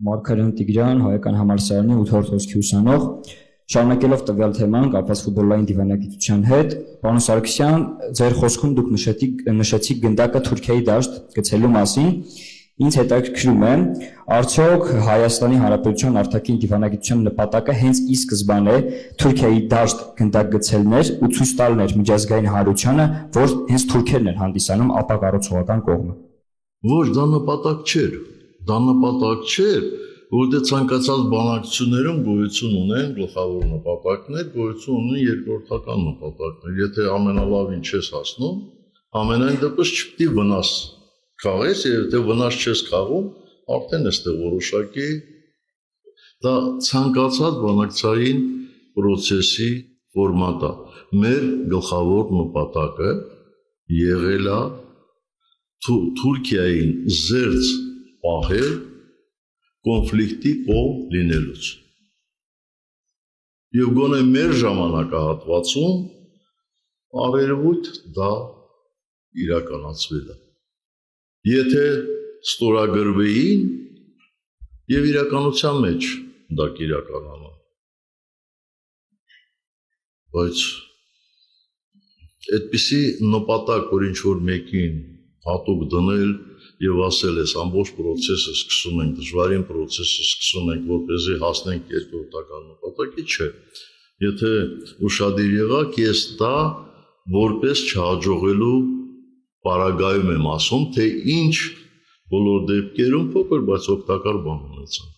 Մարգարյան Տիգրան, Հայկական համալսարանի 8-րդ հոսքի ուսանող, շարունակելով տվյալ թեման կապված ֆուտբոլային դիվանագիտության հետ, պարոն Սարգսյան, ձեր խոսքում դուք նշեցիք գնդակը Թուրքիայի դաշտ գցելու մասին, ինձ հետաքրքրում է, արդյոք Հայաստանի Հանրապետության արտաքին դիվանագիտության նպատակը հենց ի սկզբանե Թուրքիայի դաշտ գնդակ գցելն էր ու ցույց տալն էր միջազգային հանրությանը, որ հենց թուրքերն են հանդիսանում ապակառուցողական կողմը։ Ոչ, դա նպատակ չէր, որտեղ ցանկացած բանակցություններում գոյություն ունեն գլխավոր նպատակներ, գոյություն ունեն երկրորդական նպատակներ։ Եթե ամենալավին չես հասնում, ամենայն դեպս չպետք է վնաս քաղես, եւ եթե վնաս չես քաղում, արդեն այստեղ որոշակի դա ցանկացած բանակցային process-ի ֆորմատ է։ Մեր գլխավոր նպատակը եղել է Թուրքիային զերծ պահել կոնֆլիկտի կողմ լինելուց։ Եվ գոնե մեր ժամանակահատվածում առերևույթ դա իրականացվել է։ Եթե ստորագրվեին եւ իրականության մեջ դա կիրականանա։ Բայց այդպիսի նպատակ, որ ինչ-որ մեկին հատուկ դնել եւ ասել ես ամբողջ process-ը սկսում ենք, դժվարին process-ը սկսում ենք, որպեսզի հասնենք երկրորդական նպատակի, չէ։ Եթե ուշադիր եղաք, ես դա որպես չհաջողելու պարագայում եմ ասում, թե ինչ բոլոր դեպքերում փոքր, բայց օգտակար բան ունեցան։